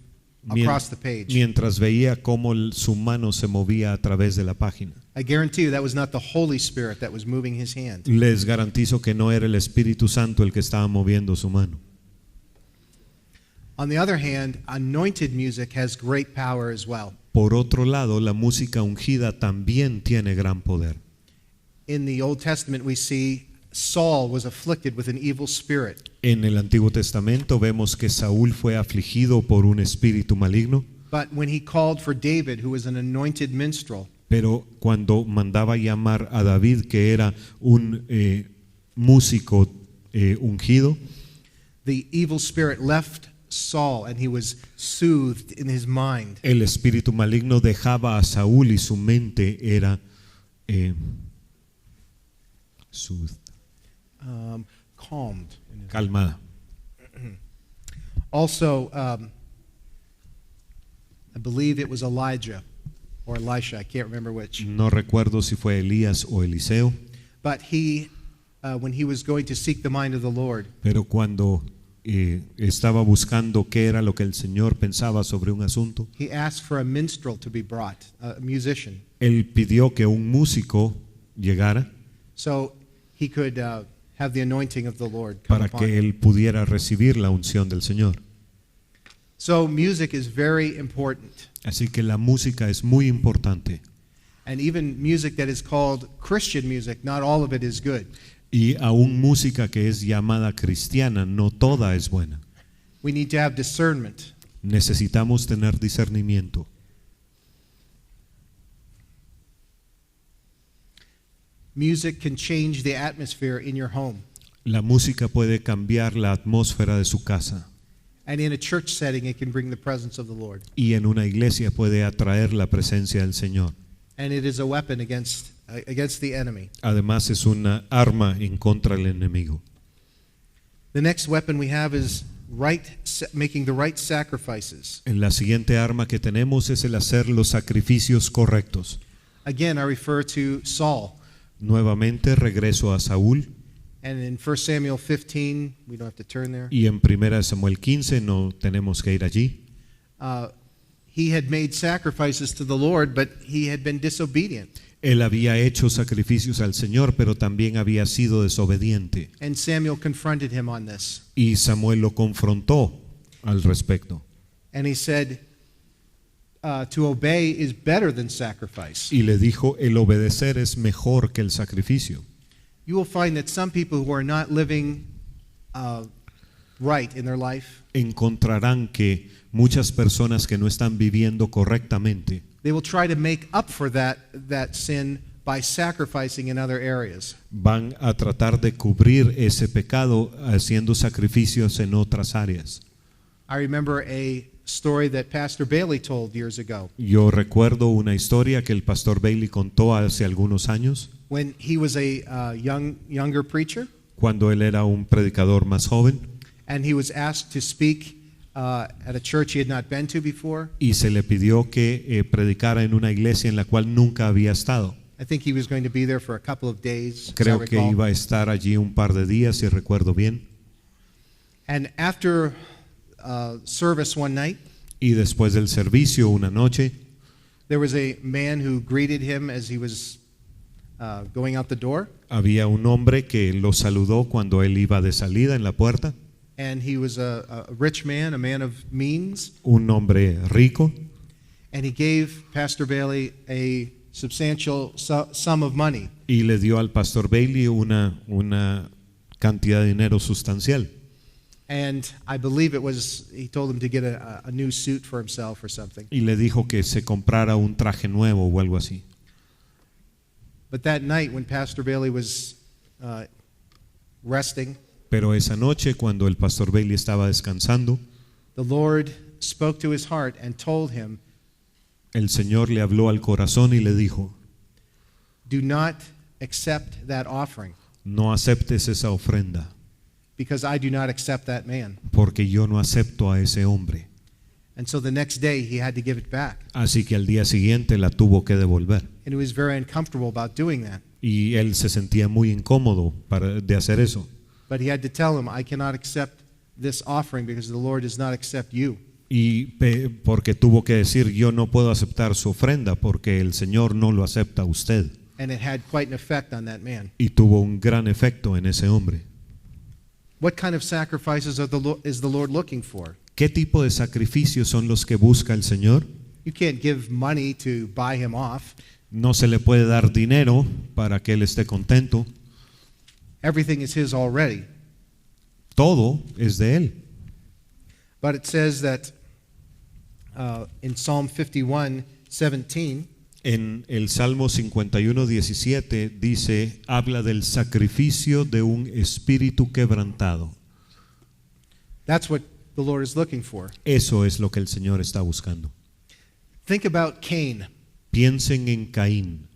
across the page.
Mientras veía cómo su mano se movía a través de la página.
I guarantee you that was not the Holy Spirit that was moving his hand.
Les garantizo que no era el Espíritu Santo el que estaba moviendo su mano.
On the other hand, anointed music has great power as well.
Por otro lado, la música ungida también tiene gran poder.
In the Old Testament we see Saul was afflicted with an evil spirit.
En el Antiguo Testamento vemos que Saúl fue afligido por un espíritu maligno,
But when he called for David, who was an anointed minstrel,
pero cuando mandaba llamar a David, que era un músico ungido,
the evil spirit left Saul and he was soothed in his mind.
el espíritu maligno dejaba a Saúl y su mente era
Calmed.
calmada.
Also, I believe it was Elijah or Elisha, I can't remember which.
No recuerdo si fue Elías o Eliseo,
But he, when he was going to seek the mind of the Lord,
pero cuando estaba buscando qué era lo que el Señor pensaba sobre un asunto,
he asked for a minstrel to be brought, a musician,
él pidió que un músico llegara
so he could have the anointing of the Lord come
para
upon
que
him.
él pudiera recibir la unción del Señor.
So music is very important.
Así que la música es muy importante,
And even music that is called Christian music, not all of it is good.
y aún música que es llamada cristiana, no toda es buena.
We need to have discernment.
Necesitamos tener discernimiento.
Music can change the atmosphere in your home.
La música puede cambiar la atmósfera de su casa,
And in a church setting, it can bring the presence of the Lord.
y en una iglesia puede atraer la presencia del Señor.
And it is a weapon against the enemy.
Además es una arma en contra del enemigo.
The next weapon we have is making the right sacrifices.
La siguiente arma que tenemos es el hacer los sacrificios correctos.
Again, I refer to Saul.
Nuevamente regreso a Saúl,
And in 1 Samuel 15, we don't have to turn there.
y en 1 Samuel 15 no tenemos que ir allí.
He had made sacrifices to the Lord, but he had been disobedient.
Él había hecho sacrificios al Señor, pero también había sido desobediente.
And Samuel confronted him on this.
Y Samuel lo confrontó al respecto.
And he said, to obey is better than sacrifice.
Y le dijo, el obedecer es mejor que el sacrificio.
You will find that some people who are not living right in their life,
Encontrarán que muchas personas que no están viviendo correctamente
they will try to make up for that sin by sacrificing in other areas.
van a tratar de cubrir ese pecado haciendo sacrificios en otras áreas.
I remember a story that Pastor Bailey told years ago.
Yo recuerdo una historia que el pastor Bailey contó hace algunos años,
When he was a younger preacher,
cuando él era un predicador más joven
and he was asked to speak at a church he had not been to before.
y se le pidió que predicara en una iglesia en la cual nunca había estado.
I think he was going to be there for a couple of days, as I
Creo que
recall.
iba a estar allí un par de días, si recuerdo bien.
And after service one night,
Y después del servicio, una noche,
there was a man who greeted him as he was going out the door,
había un hombre que lo saludó cuando él iba de salida en la puerta,
and he was a rich man, a man of means,
un hombre rico,
and he gave Pastor Bailey a substantial sum of money.
y le dio al pastor Bailey una cantidad de dinero sustancial.
And I believe he told him to get a new suit for himself or something.
Y le dijo que se comprara un traje nuevo o algo así.
But that night when Pastor Bailey was resting,
Pero esa noche, cuando el pastor Bailey estaba descansando,
the Lord spoke to his heart and told him,
el Señor le habló al corazón y le dijo,
do not accept that offering,
no aceptes esa ofrenda,
because I do not accept that man.
porque yo no acepto a ese hombre.
And so the next day he had to give it back.
Así que al día siguiente la tuvo que devolver.
And he was very uncomfortable about doing that.
Y él se sentía muy incómodo de hacer eso.
But he had to tell him, I cannot accept this offering because the Lord does not accept you.
Porque tuvo que decir, yo no puedo aceptar su ofrenda porque el Señor no lo acepta a usted.
And it had quite an effect on that man.
Y tuvo un gran efecto en ese hombre.
What kind of sacrifices is the Lord looking for?
¿Qué tipo de sacrificios son los que busca el Señor?
You can't give money to buy him off.
No se le puede dar dinero para que él esté contento.
Everything is his already.
Todo es de Él.
But it says that in Psalm 51:17,
En el Salmo 51:17 dice, habla del sacrificio de un espíritu quebrantado.
that's what the Lord is looking for.
Eso es lo que el Señor está buscando.
Think about Cain.
Piensen en Caín.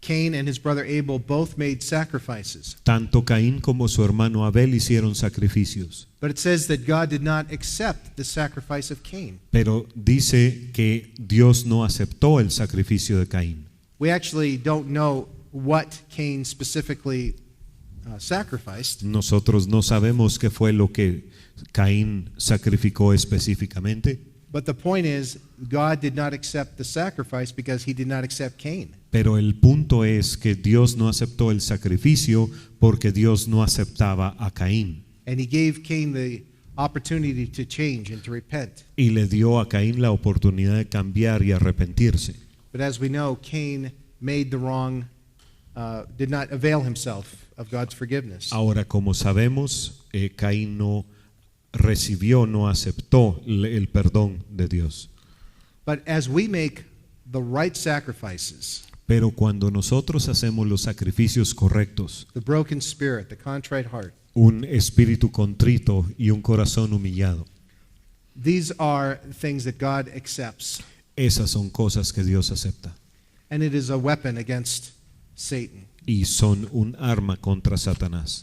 Cain and his brother Abel both made sacrifices.
Tanto Caín como su hermano Abel hicieron sacrificios.
But it says that God did not accept the sacrifice of Cain.
Pero dice que Dios no aceptó el sacrificio de Caín.
We actually don't know what Cain specifically sacrificed,
Nosotros no sabemos qué fue lo que Caín sacrificó específicamente,
but the point is God did not accept the sacrifice because he did not accept Cain.
pero el punto es que Dios no aceptó el sacrificio porque Dios no aceptaba a Caín.
And he gave Cain the opportunity to change and to repent.
Y le dio a Caín la oportunidad de cambiar y arrepentirse.
But as we know, Cain made the wrong, did not avail himself of God's forgiveness.
Ahora, como sabemos, Caín no recibió, no aceptó el perdón de Dios.
But as we make the right sacrifices,
Pero cuando nosotros hacemos los sacrificios correctos,
the broken spirit, the contrite heart,
un espíritu contrito y un corazón humillado,
these are things that God accepts.
esas son cosas que Dios acepta
And it is a weapon against Satan.
y son un arma contra Satanás.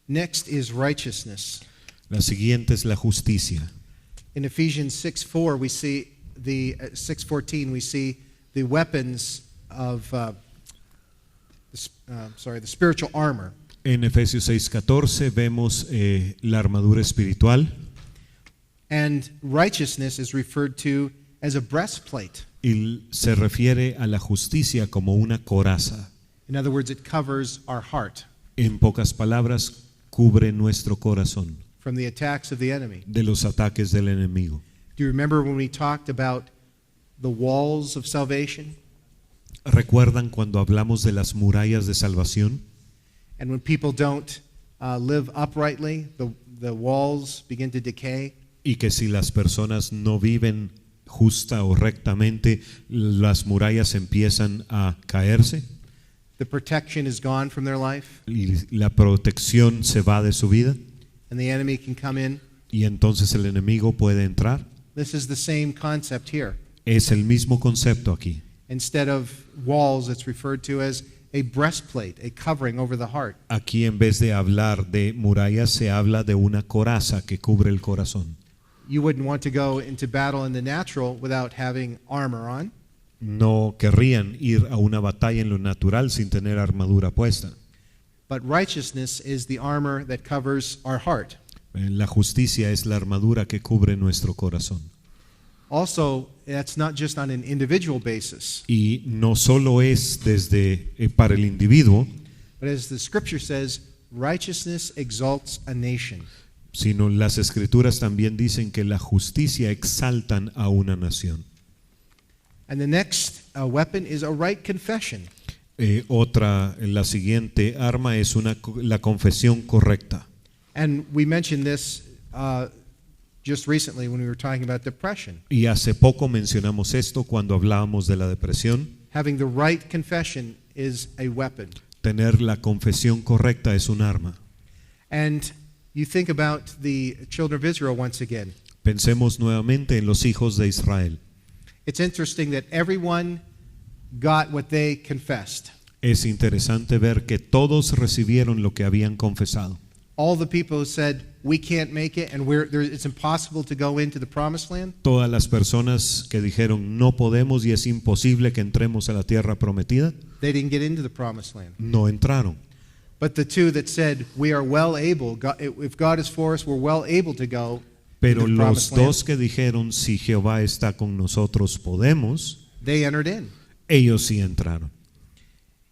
Next is righteousness.
La siguiente es la justicia.
In Ephesians 6:4, we see the 6:14, we see the weapons of the spiritual armor.
En Efesios 6:14 vemos la armadura espiritual
And righteousness is referred to as a breastplate.
y se refiere a la justicia como una coraza.
In other words, it covers our heart
En pocas palabras, cubre nuestro corazón
from the attacks of the enemy.
de los ataques del enemigo.
Do you remember when we talked about the walls of salvation?
¿Recuerdan cuando hablamos de las murallas de salvación?
And when people don't live uprightly, the walls begin to decay.
Y que si las personas no viven justa o rectamente, las murallas empiezan a caerse
The protection is gone from their life,
y la protección se va de su vida
and the enemy can come in.
y entonces el enemigo puede entrar.
This is the same concept here.
Es el mismo concepto aquí.
Instead of walls, it's referred to as a breastplate, a covering over the heart.
Aquí en vez de hablar de murallas se habla de una coraza que cubre el corazón.
You wouldn't want to go into battle in the natural without having armor on.
No querrían ir a una batalla en lo natural sin tener armadura puesta.
But righteousness is the armor that covers our heart.
La justicia es la armadura que cubre nuestro corazón.
Also, that's not just on an individual basis,
Y no solo es desde para el individuo,
but as the scripture says, righteousness exalts a nation.
sino las escrituras también dicen que la justicia exaltan a una nación.
And the next weapon is a right confession.
La siguiente arma es la confesión correcta.
And we mentioned this just recently when we were talking about depression.
Y hace poco mencionamos esto cuando hablábamos de la depresión.
Having the right confession is a weapon.
Tener la confesión correcta es un arma.
And you think about the children of Israel once again.
Pensemos nuevamente en los hijos de Israel.
It's interesting that everyone got what they confessed.
Es interesante ver que todos recibieron lo que habían confesado.
All the people who said, we can't make it and it's impossible to go into the promised land,
Todas las personas que dijeron no podemos y es imposible que entremos a la tierra prometida,
they didn't get into the promised land.
no entraron.
But the two that said, we are well able, if God is for us, we're well able to go
Pero
into the
los
promised land.
dos que dijeron si Jehová está con nosotros podemos,
They entered in.
ellos sí entraron.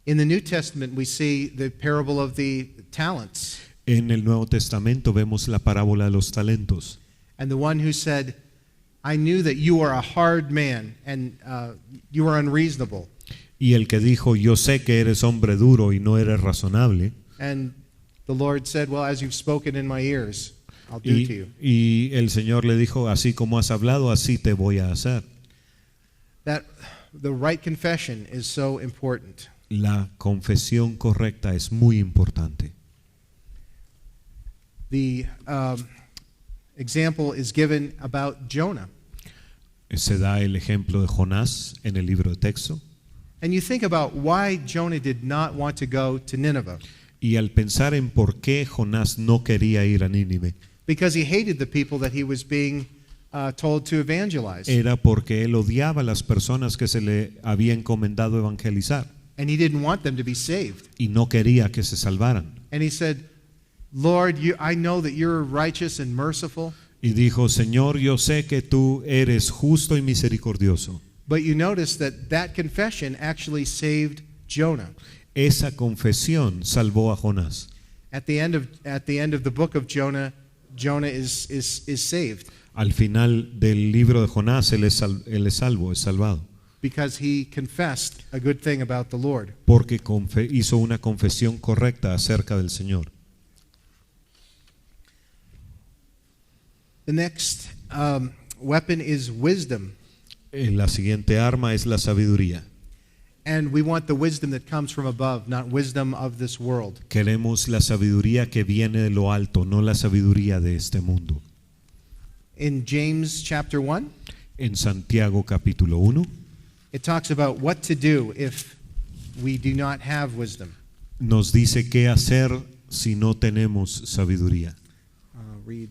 In the New Testament, we see the parable of the talents.
En el Nuevo Testamento vemos la parábola de los talentos.
And the one who said, I knew that you are a hard man and you are unreasonable.
Y el que dijo, yo sé que eres hombre duro y no eres razonable.
And the Lord said, well, as you've spoken in my ears, I'll do to you.
Y el Señor le dijo, así como has hablado, así te voy a hacer.
That the right confession is so important.
La confesión correcta es muy importante.
The example is given about Jonah.
Se da el ejemplo de Jonás en el libro de texto.
And you think about why Jonah did not want to go to Nineveh.
Y al pensar en por qué Jonás no quería ir a Nínive,
Because he hated the people that he was being told to evangelize.
era porque él odiaba a las personas que se le había encomendado evangelizar
And he didn't want them to be saved.
y no quería que se salvaran.
And he said, Lord, I know that you're righteous and merciful.
Y dijo, Señor, yo sé que tú eres justo y misericordioso.
But you notice that confession actually saved Jonah.
Esa confesión salvó a Jonás.
At the end of the book of Jonah, Jonah is saved
Al final del libro de Jonás, él es salvo, es salvado.
because he confessed a good thing about the Lord.
Porque hizo una confesión correcta acerca del Señor.
The next weapon is wisdom.
La siguiente arma es la sabiduría.
And we want the wisdom that comes from above, not wisdom of this world.
Queremos la sabiduría que viene de lo alto, no la sabiduría de este mundo.
In James chapter 1,
En Santiago capítulo 1
it talks about what to do if we do not have wisdom.
nos dice qué hacer si no tenemos sabiduría.
Read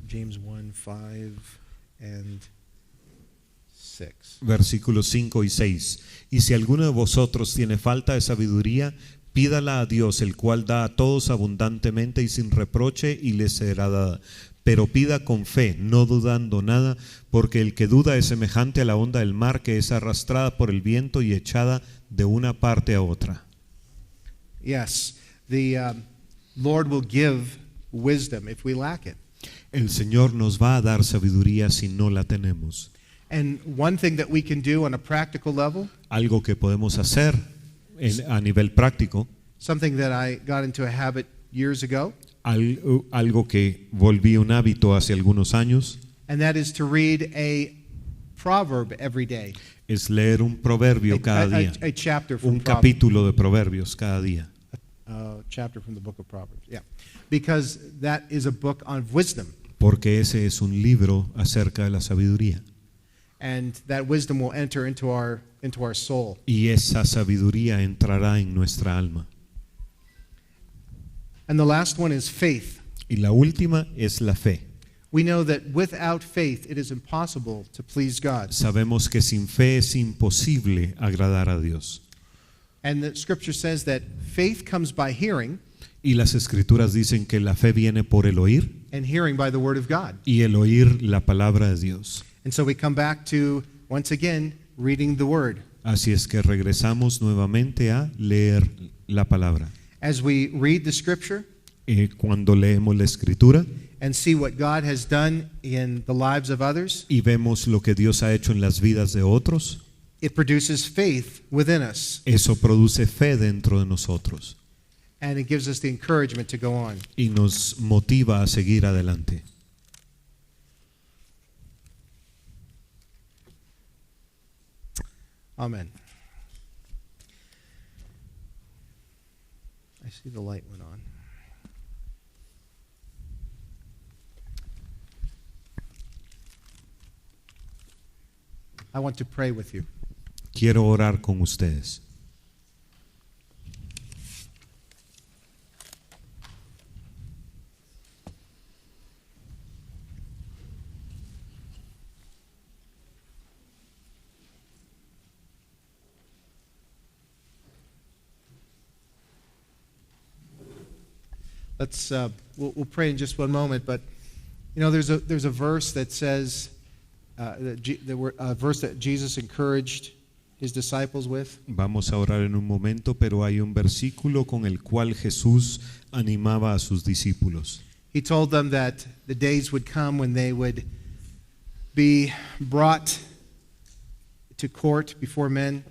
James 1, 5 and 6.
Versículos 5 y 6. Y si alguno de vosotros tiene falta de sabiduría, pídala a Dios, el cual da a todos abundantemente y sin reproche, y le será dada. Pero pida con fe, no dudando nada, porque el que duda es semejante a la onda del mar, que es arrastrada por el viento y echada de una parte a otra.
Yes, the Lord will give wisdom if we lack it.
El Señor nos va a dar sabiduría si no la tenemos.
And one thing that we can do on a practical level,
Algo que podemos hacer a nivel práctico,
something that I got into a habit years ago,
algo que volví un hábito hace algunos años,
and that is to read a proverb every day.
es leer un proverbio cada día,
A chapter from
un
Proverbs.
capítulo de proverbios cada día,
Chapter from the book of Proverbs. Yeah. Because that is a book on wisdom.
porque ese es un libro acerca de la sabiduría.
And that wisdom will enter into our soul.
Y esa sabiduría entrará en nuestra alma.
And the last one is faith.
Y la última es la fe.
We know that without faith it is impossible to please God.
Sabemos que sin fe es imposible agradar a Dios.
And the scripture says that faith comes by hearing,
Y las escrituras dicen que la fe viene por el oír
and hearing by the word of God.
y el oír la palabra de Dios.
And so we come back to, once again, reading the word.
Así es que regresamos nuevamente a leer la palabra.
As we read the scripture
Cuando leemos la escritura
and see what God has done in the lives of others,
y vemos lo que Dios ha hecho en las vidas de otros,
it produces faith within us,
eso produce fe dentro de nosotros
and it gives us the encouragement to go on.
y nos motiva a seguir adelante.
Amen. I see the light went on. I want to pray with you.
Quiero orar con ustedes.
Let's we'll pray in just one moment, but you know there's a verse that says a verse that Jesus encouraged his disciples with.
Vamos a orar en un momento, pero hay un versículo con el cual Jesús animaba a sus discípulos.
He told them that the days would come when they would be brought to court before men.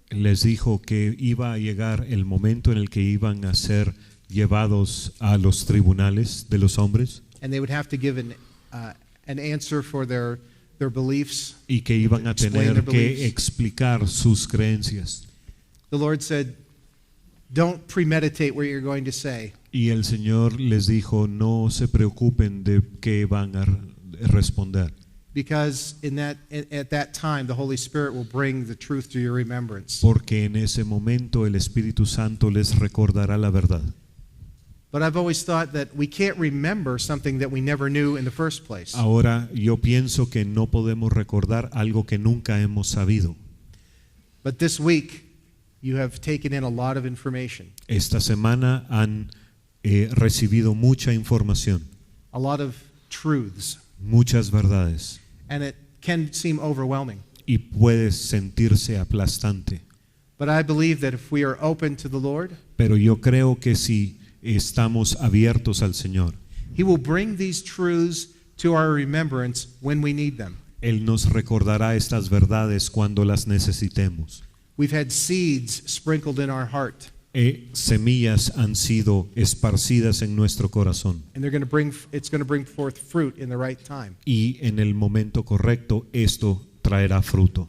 les dijo que iba a llegar el momento en el que iban a ser llevados a los tribunales de los hombres
and they would have to give an answer for their beliefs.
y que iban a
Explain
tener
their
que
beliefs.
explicar sus creencias.
The Lord said, don't premeditate what you're going to say.
Y el Señor les dijo, no se preocupen de qué van a responder,
Because at that time, the Holy Spirit will bring the truth to your remembrance.
porque en ese momento el Espíritu Santo les recordará la verdad.
But I've always thought that we can't remember something that we never knew in the first place.
Ahora yo pienso que no podemos recordar algo que nunca hemos sabido.
But this week, you have taken in a lot of information,
Esta semana han recibido mucha información,
a lot of truths,
muchas verdades,
and it can seem overwhelming.
y puede sentirse aplastante.
But I believe that if we are open to the Lord,
Pero yo creo que si estamos abiertos al Señor,
He will bring these truths to our remembrance when we need them.
Él nos recordará estas verdades cuando las necesitemos.
We've had seeds sprinkled in our heart,
Semillas han sido esparcidas en nuestro corazón,
and it's going to bring forth fruit in the right time.
y en el momento correcto esto traerá fruto.